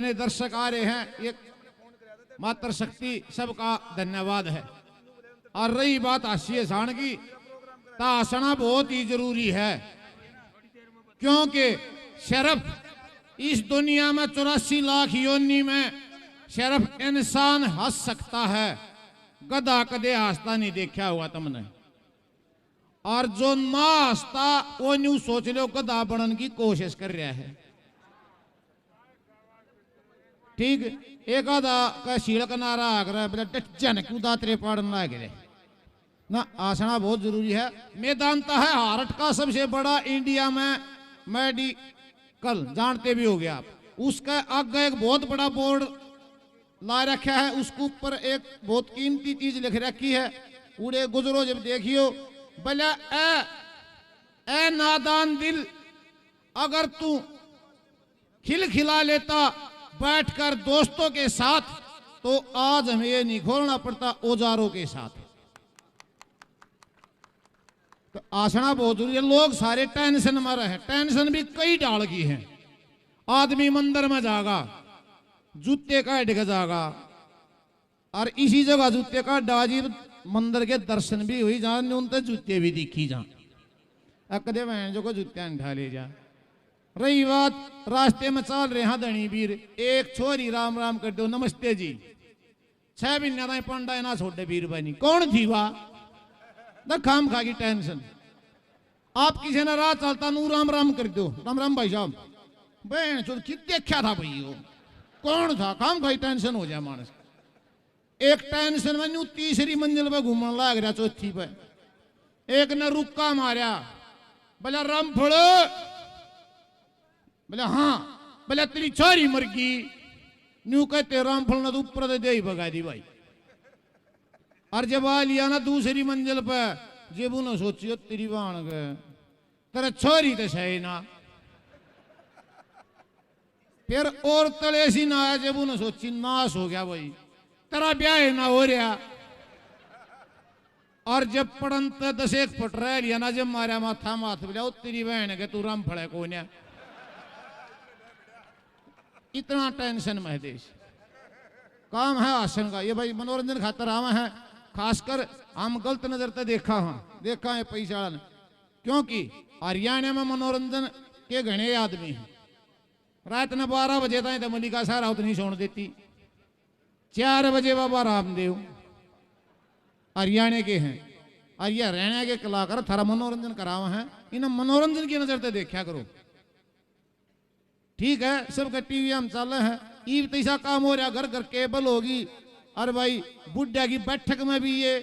जितने दर्शक आ रहे हैं, ये मात्र शक्ति सबका धन्यवाद है। और रही बात हास्य साण की, तो हंसना बहुत ही जरूरी है, क्योंकि सिर्फ इस दुनिया में 84 लाख योनि में सिर्फ इंसान हंस सकता है। गधा कदे हंसता नहीं देखा हुआ तुमने। और जो ना हंसता वो न्यू सोच लो गधा बनने की कोशिश कर रहा है। ठीक, एक आधा का शील का नारा आकर डचन क्यों दातरे पाड़ना लगे ना। आसना बहुत जरूरी है। मेदांता है हार्ट का सबसे बड़ा इंडिया में मेडिकल, जानते भी हो गए आप। उसका आगे एक बहुत बड़ा बोर्ड ला रखा है, उसके ऊपर एक बहुत कीमती चीज लिख रखी है। उड़े गुजरो जब देखियो भला ए नादान दिल, अगर तू खिलखिला लेता बैठकर दोस्तों के साथ, तो आज हमें ये नहीं खोलना पड़ता औजारों के साथ। तो आसना बहुत जरूरी है। लोग सारे टेंशन में रहे, टेंशन भी कई डाल की है। आदमी मंदिर में जागा, जूते का ढिग जागा, और इसी जगह जूते का डाजी मंदिर के दर्शन भी हुई जान, उनते जूते भी दिखी जा। अकदे बहन जो को जूते उठा ले जा। रही बात रास्ते में चल रहे हैं धनी वीर, एक छोरी राम राम कर दो, नमस्ते जी। 6 महीने पंडा ना छोड़े वीर बनी, कौन थी वाह न खाम खा की टेंशन। आप किसी ने राह चलता नू राम राम कर दो, राम राम भाई साहब। बहन चो कि देखा था भाई, वो कौन था, खाम खाई टेंशन हो जाए मानस। एक टेंशन में नू तीसरी मंजिल पे घूमने लग रहा, चौथी पे एक ने रुक्का मारा, बोला राम फड़ो, बोला हाँ, बोला तेरी छोरी मर गई। न्यू कहते रामफल ने तो ऊपर दे ही भगा दी भाई। और जब आ लिया ना दूसरी मंजिल पे, जब उन्हें सोचियो तेरी बाण गए, तेरा छोरी तो सही ना। फिर और तले सी ना आया, जब उन्हें सोची नाश हो गया भाई, तेरा ब्याह ना हो रहा। और जब पड़ंत 10 एक फुट रह लिया ना, जब मारा माथा माथ बोला तेरी बहन के तू रामफल है कौन है। इतना टेंशन में देश, काम है आसन का। ये भाई मनोरंजन खातर आवा है, खासकर हम गलत नजर से देखा है पैसा, क्योंकि हरियाणा में मनोरंजन के घने आदमी हैं। रात ने 12 बजे तक तो मल्लिका सारा उतनी सोने देती, 4 बजे बाबा रामदेव हरियाणा के हैं। और ये हरियाणा के कलाकार थारा मनोरंजन करावा है, इन्हें मनोरंजन की नजर से देखा करो। ठीक है, सबका टीवी हम चल है, ईव तैसा काम हो रहा, घर घर केबल होगी। और भाई बुढ़िया की बैठक में भी ये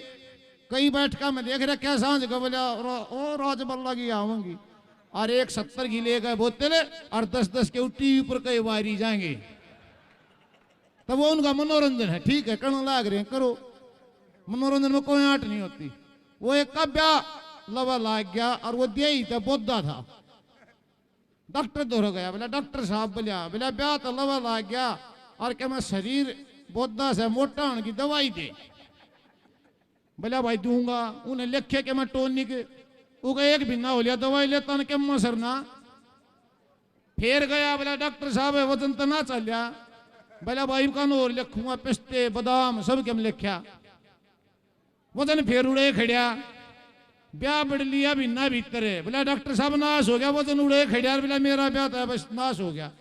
कई बैठका में देख रहा क्या सांझ का बोला ओ राजबल्ला की आऊंगी, और 170 की ले गए बोतल, और 10-10 के टीवी पर कई वारी जाएंगे। तब वो उनका मनोरंजन है। ठीक है, करने लाग रहे हैं, करो, मनोरंजन में कोई आट नहीं होती। वो एक का ब्याह लवा लाग गया, और वो दे ही था बोधा था। डॉक्टर दौड़ गया, बोला डॉक्टर साहब बोला ब्याह तो लवा लाग गया, और क्या मैं शरीर बोधा से मोटा होने की दवाई दे। बोला भाई दूंगा। उन्हें लिखे कि मैं टोनिक, वो एक भी ना हो लिया दवाई लेता ना, क्या सरना। फिर गया, बोला डॉक्टर साहब वजन तो ना चल रहा। बोला भाई का और लिखूंगा, पिस्ते बादाम सब क्या लिखा। वजन फिर उड़े खड़िया, ब्याह बढ़ लिया भी ना भीतर है। बोला डॉक्टर साहब नाश हो गया, वजन उड़े खड़िया। बोला मेरा ब्याह था बस नाश हो गया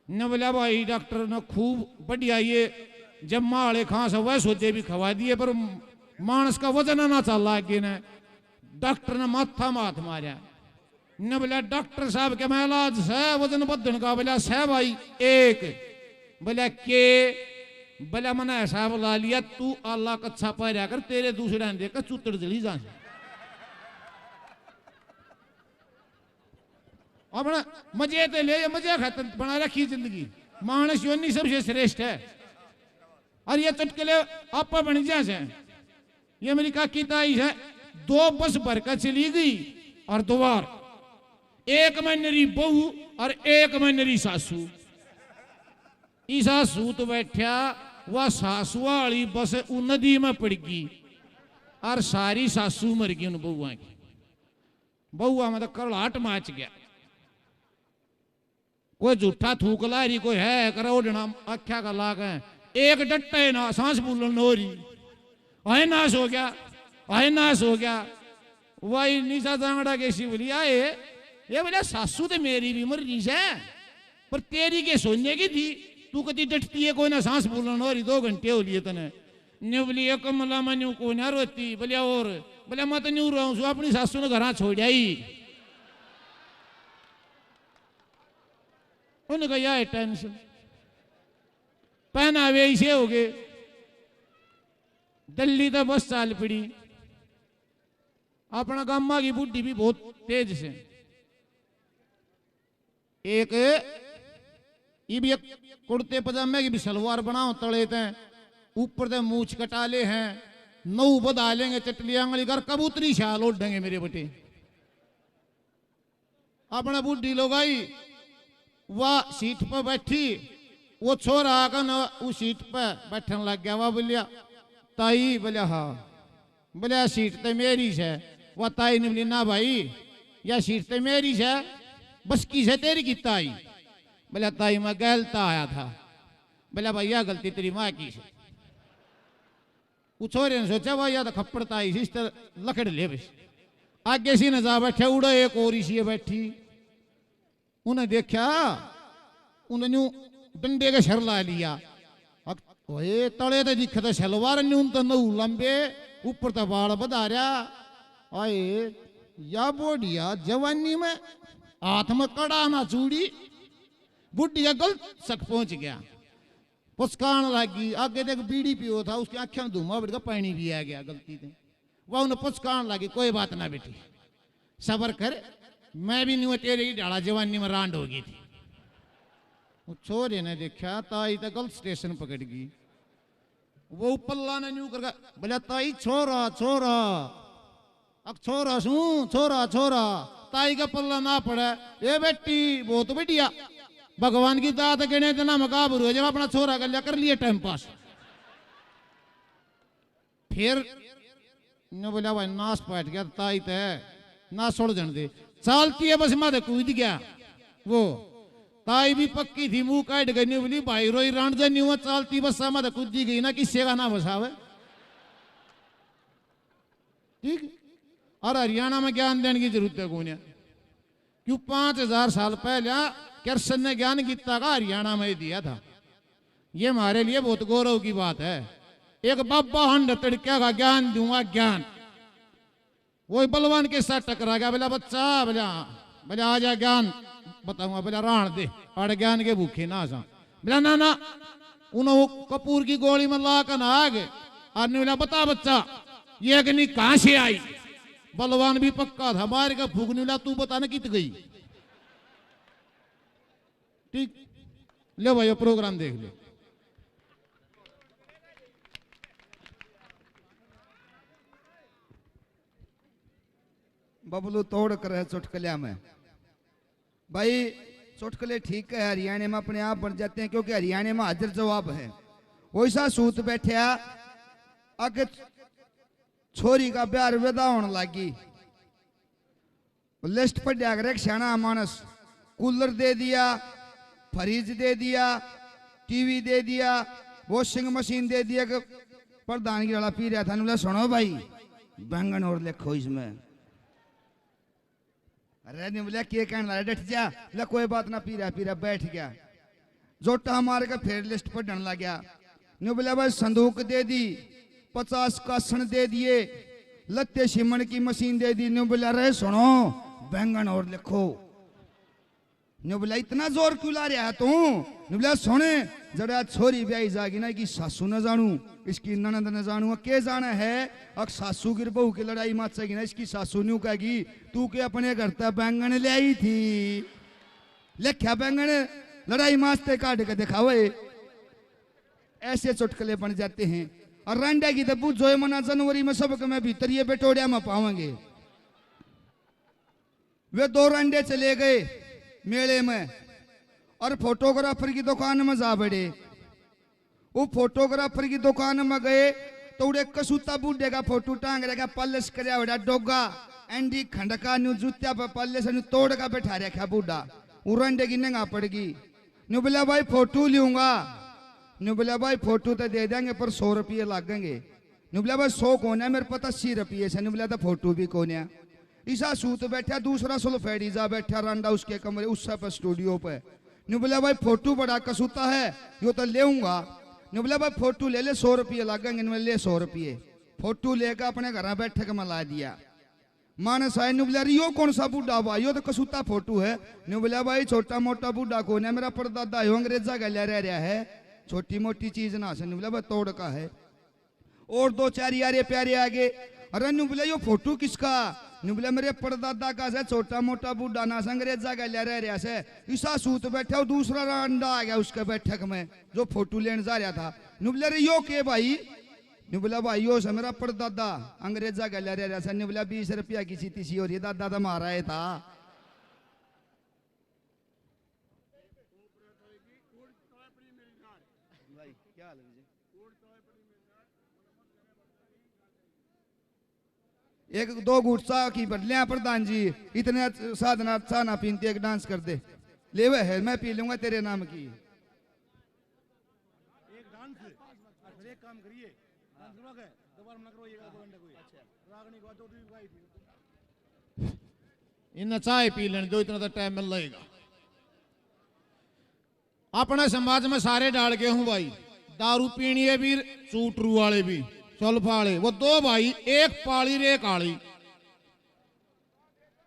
न। बोला भाई डॉक्टर ने खूब बढ़िया ये जम्मा वाले खांस वह सोचे भी खवा दिए, पर मानस का वजन ना चल आगे ने। डॉक्टर ने माथा माथ मारा न। बोला डॉक्टर साहब के मैं इलाज है वजन बदन का। बोला सह भाई एक। बोला के। बोला मैंने ऐसा बुला लिया, तू अल्लाह का अच्छा पाया कर, तेरे दूसरे देखकर चूतड़ जली जा। अपना मजे ते ले, मजे खातर बना रखी जिंदगी। मानस योनि सबसे श्रेष्ठ है। और ये चुटकुले आपा बन जाए। ये मेरी काकी ताई है, 2 बस भर कर चली गई, और 2 बार, एक में मेरी बहू और एक में मेरी सासू। ईसा सूत बैठा, वह सासू वाली बस नदी में पड़ गई, और सारी सासू मर गई उन बहुआ की। बहुआ मतलब करलाट माच गया। कोई झूठा थूक ला रही, कोई है करोड़ना आख्या का लाग है, एक डट्टे ना सांस फूलन हो रही, आए नाश हो गया, आए नाश हो गया। वही निशा जांगड़ा के शिवली आए, ये बोले सासू तो मेरी भी मर रही है, पर तेरी के सोने की थी, तू कति डटती है, कोई ना सांस फूलन हो रही, 2 घंटे हो लिए तने। न्यू बोली कमला मैं न्यू को ना रोती, बोले और बोले मैं तो न्यू रहा हूँ, अपनी सासू ने घर छोड़ आई। उन्होंने कहा यार टेंशन पहनावे ऐसे हो गए, दिल्ली तो बस चाल पड़ी। अपना गामा की बुढ़ी भी बहुत तेज से, एक ये भी कुर्ते पजामे की भी सलवार बनाओ तले थे, ऊपर से मूछ कटा ले हैं, 9 बधा लेंगे चटली आंगली कर, कबूतरी शाल ओढ़ देंगे मेरे बेटे। अपना बुढ़ी लोग आई, वह सीट पर बैठी, वो छोरा आकर न उस सीट पर बैठने लग गया। वह बोलिया ताई, बोले हाँ, बोले सीट तो मेरी है। वह ताई ने बोली ना भाई, यह सीट तो मेरी है, बस की से तेरी की ताई। बोले ताई मैं गलता आया था। बोला भैया गलती तेरी माँ की है। वो छोरे ने सोचा भाई या तो खप्पड़ता आई इस तरह लकड़ ले बस। आगे सी न जा बैठे, उड़ा एक और इसी बैठी। उन्हें देखा, उन्हें डंडे के सर ला लिया। ओए तले तो दिखते सलवार न्यून तो नऊ लंबे, ऊपर तो बाल बधा रहा। आए या बोडिया जवानी में हाथ में कड़ा ना चूड़ी, बुढ़िया गलत सक पहुंच गया, पुचकान लगी। आगे देख बीड़ी पियो था, उसकी आंखें में धुआं बढ़ गया, पानी भी आ गया गलती से। वह उन्हें पुचकान लगी, कोई बात ना बेटी सबर कर, मैं भी नहीं तेरे ही डाला जवानी में रांड होगी थी। छोरे ने देखा ताई तो गलत स्टेशन पकड़ गई। वो पल्ला ने न्यू कर बोला ताई छोरा छोरा, अब छोरा सू छोरा छोरा। ताई का पल्ला ना पड़ा, ये बेटी बहुत बढ़िया, भगवान की दात गिने देना मकाबूर हो, जब अपना छोरा कर लिया, कर लिया टाइम पास। फिर ने बोला भाई नाश पाट गया, ताई तय ना छोड़ जन दे, चालती है बस मारे कूद गया। वो ताई भी पक्की थी, मुंह काट गई, नहीं बोली भाई रोई रांड जा नहीं, चालती बस मारे कूदी गई ना, किससे का ना बसावे। ठीक, और हरियाणा में ज्ञान देने की जरूरत है कौन है, क्यों 5000 साल पहले कृष्ण ने ज्ञान गीता का हरियाणा में दिया था। ये हमारे लिए बहुत गौरव की बात है। एक बाबा हंड तड़किया का ज्ञान दूंगा ज्ञान, वही बलवान के साथ टकरा गया। बोला बच्चा, बोले आ जा ज्ञान बताऊंगा। बोला राण दे, और ज्ञान के भूखे ना सा। बोला ना ना, उन्होंने कपूर की गोली में ला कर आ गए। और ने बोला बता बच्चा ये अग्नि कहां से आई। बलवान भी पक्का था, मार का फूक नहीं, तू बताना कित गई। ठीक, ले भाई प्रोग्राम देख ले। बबलू तोड़ कर है चुटकलिया में। भाई चुटकले ठीक है, हरियाणा में अपने आप बन जाते हैं, क्योंकि हरियाणा में हाजिर जवाब है। वैसा सूत बैठा आगे छोरी का प्यार विदा होने लगी, लिस्ट पर जाकर सियाना मानस कूलर दे दिया, फ्रिज दे दिया, टीवी दे दिया, वॉशिंग मशीन दे दिया। प्रधान की लड़ा पी रहा था, बोला सुनो भाई बैंगन और लिखो इसमें। अरे नहीं बोला क्या कहने लगा, डट जा। बोला कोई बात ना, पी रहा बैठ गया। जोटा मार के फिर लिस्ट पर डन लग गया। नहीं बोला भाई संदूक दे दी, 50 कासन दे दिए, लत्ते सिमण की मशीन दे दी। नहीं बोला रहे सुनो बैंगन और लिखो। नहीं बोला इतना जोर क्यों ला रहा है तू। नहीं बोला सुने जरा छोरी ब्याई जागी ना, कि सासू न जानू, इसकी ननद न जानू, के जाना है। अब सासू की बहू की लड़ाई मचेगी ना, इसकी सासू न्यू कहेगी तू के अपने घर तक बैंगन ले आई थी, लिखा बैंगन लड़ाई माचते काट के दिखावे। ऐसे चुटकले बन जाते हैं। और रांडा की तो पूछो मना जनवरी में सबके में भीतर ये बेटोड़िया में पावेंगे। वे 2 रांडे चले गए मेले में, और फोटोग्राफर की दुकान में जा बढ़े। वो फोटोग्राफर की दुकान में गए तो उड़े कसूता बूढ़े का फोटो टांग रखा, पल्लस करया डोगा एंडी खंडका न्यू जूत्या पर पल्ले से तोड़ का बैठा रखा बूढ़ा। उरंडे की नंगा पड़गी। न्यू बोला भाई फोटो लूंगा। न्यू बोला भाई फोटो तो दे देंगे पर 100 रुपये लगेंगे। न्यू बोला भाई 100 कौन है मेरे पास 80 रुपये से। न्यू बोला तो फोटो भी कौन है। ईसा सूत बैठा, दूसरा सुल्फेडीजा बैठा रंडा उसके कमरे उस पर स्टूडियो पे। न्यू बोला भाई फोटो बड़ा कसूता है, यो तो लेऊंगा। न्यू बोला भाई फोटो ले ले 100 रुपये लगेंगे। न्यू ले 100 रुपये फोटो लेकर अपने घर बैठक में ला दिया। मानस आए। न्यू बोला यो कौन सा बूढ़ा भाई, यो तो कसूता फोटो है। न्यू बोला भाई छोटा मोटा बूढ़ा कौन है, मेरा परदादा है, अंग्रेजा गलिया रह रहा है, छोटी मोटी चीज ना से। न्यू बोला भाई तोड़ का है। और 2-4 यारे प्यारे आगे। अरे न्यू बोला यो फोटो किसका। न्यू बोला मेरे परदादा का से, छोटा मोटा बूढ़ा ना से, अंग्रेजा गलिया रह रहा से। ईसा सूत बैठा, दूसरा अंडा आ गया उसके बैठक में जो फोटो लेने जा रहा था। न्यू बोला रे यो के भाई। न्यू बोला भाई यो से मेरा परदादा अंग्रेजा गलिया रह रहा से। न्यू बोला 20 रुपया की सीती और ये दादा तो मारा है था। एक 2 घूट चाह की बदलिया प्रधान जी, इतने साधना चाना पीनते एक डांस कर दे। ले वह है मैं पी लूंगा तेरे नाम की। एक डांस फिर एक काम करिए, दोबारा मत करोइएगा 2 घंटे कोई रागनी को तो भी गाई थी। इन चाय पी लेने दो, इतना तो टाइम मिल जाएगा। अपने समाज में सारे डाल के हूं भाई, दारू पीनी है भी, चूटरू वाले भी, सुल्फा वाले। वो 2 भाई, एक पाली रे काली।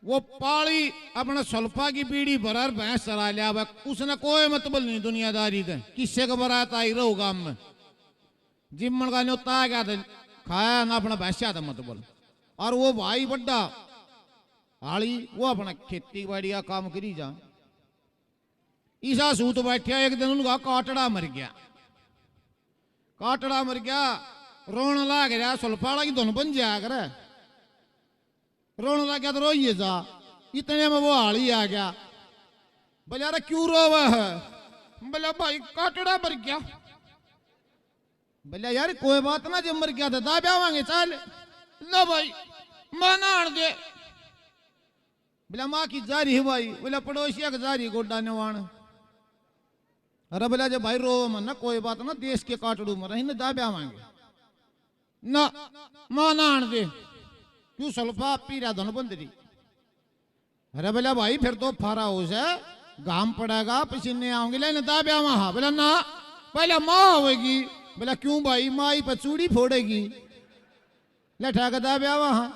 वो पाली अपना सुल्फा की बीड़ी भर भैंस चरा लिया, उसने कोई मतलब नहीं दुनियादारी से। किससे का बरात आई रहो गांव में, जिम्मन का न्योता आ गया था, खाया ना अपना भैंसा था मतलब। और वो भाई बड्डा हाली, वो अपना खेती बाड़ी का काम करी जा। ईसा सूत बैठा, एक दिन उनका काटड़ा मर गया। काटड़ा मर गया, रोन लाग रहा, सुल्फाड़ा की धुन बन जाया करे। रोन लग गया तो रोइए जा। इतने में वो हाली आ गया। बोले अरे क्यों रोवा है। बोले भाई काटड़ा मर गया। बोले यार कोई बात ना, जब मर गया था दाब आवांगे चल। लो भाई माना आन दे। बोला माँ की जारी है भाई। बोला पड़ोसिया की जारी गोड्डा नेवान। अरे बोला जब भाई रो मन ना, कोई बात ना, देश के काटड़ू मर ही ना दाब आवांगे ना, माना आन दे। क्यों सुल्फा पी रहा धन बंदरी। अरे बोला भाई फिर तो फारा हो जाए, घाम पड़ेगा, पसीने आओगे, लेने दाब आवा। हाँ बोला ना, पहले माँ होगी। बोला क्यों भाई, माँ ही पर चूड़ी फोड़ेगी, लठा का दाब आवा। हाँ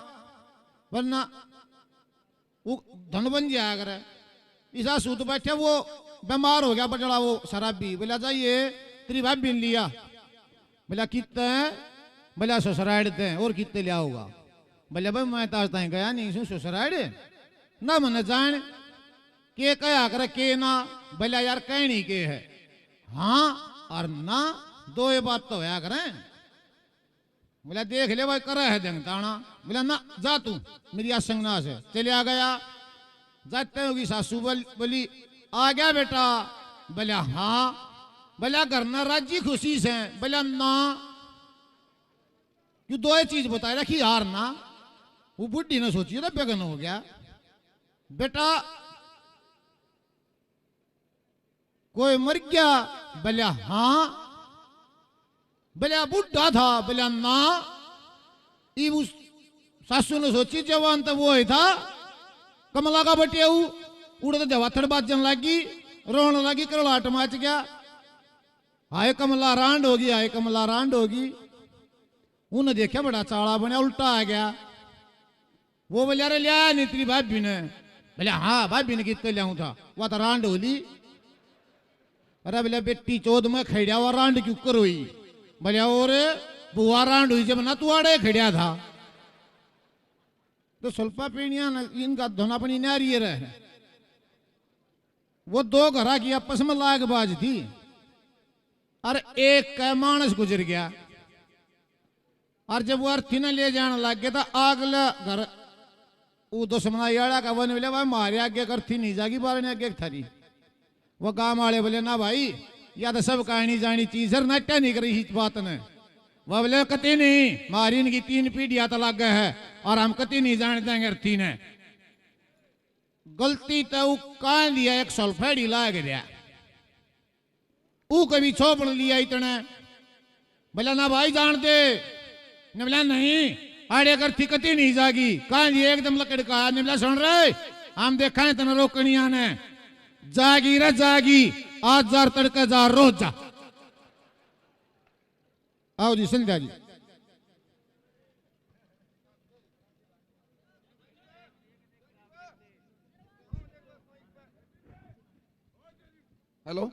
वरना वो धन बन जाया करे। ईसा सूत बैठे, वो बीमार हो गया बटड़ा, वो शराबी। बोला जाइए तेरी भाई बिन लिया। बोला कितने हैं। बोला ससुराड़ते हैं। और कितने लिया होगा। बोले भाई मैं ताज ताई गया नहीं ससुराड़े ना, मन जान के कया करे के ना। बोला यार कहनी के है हाँ और ना, 2 बात तो होया करें। बोला देख ले भाई करे है देंगताना। बोला ना जा तू मेरी आसंगना से। चले आ गया। जाते होगी सासू बोली आ गया बेटा। बोला हाँ। बोला घर ना राजी खुशी से। बोला ना, क्यों 2 चीज बताए रखी यार ना। वो बुढ़ी ने सोची ना बेगन हो गया। बेटा कोई मर गया। बोला हाँ। बोला बुढ़ा था। बोला ना। उस सासू ने सोची जवान तो वो ही था, कमला का बटिया उड़ते देवाथड़ बाजन लगी, रोन लगी, करलाट मच गया। हाय कमला रांड होगी, हाय कमला रांड होगी। उन्हें देखा बड़ा चाड़ा बना, उल्टा आ गया। वो बोले अरे लिया नहीं तेरी भाभी ने। बोले हाँ भाभी ने कितने लियाऊं था, वह तो रांड होली। अरे बोले बेटी चौध में खेड़ा हुआ रांड क्यों कर हुई। बोले और बुआ रांड हुई जब ना तू आड़े खेड़ा था। तो सुल्फा पीणिया इनका धोनापनी नारी रहे। वो 2 घरा की आपस में लागबाज थी। और एक का मानस गुजर गया। और जब वो अर्थी ने ले जाने लग गया था, अगला घर वो दुश्मना का वन बोले भाई मारे आगे अर्थी नहीं जागी, बारे ने आगे थारी। वो गांव वाले बोले ना भाई या तो सब कहानी जानी चीज है, नट्टा नहीं करी इस बात ने। वह बोले कति नहीं, मारी इनकी 3 पीढ़ियां तो लग गए है और हम कति नहीं जान देंगे अर्थी ने। गलती तो ऊ कान लिया एक सल्फेड ही लाग दिया ऊ कभी छोपड़ लिया इतना बोला ना भाई जान दे ने बोला नहीं आड़े अगर थिकती नहीं जागी कान लिया एकदम लकड़ का ने बोला सुन रहे हम देखा है तना रोकनिया ने जागी रे जागी आज जार तड़का जा रोज जा आओ जी संध्या जी हेलो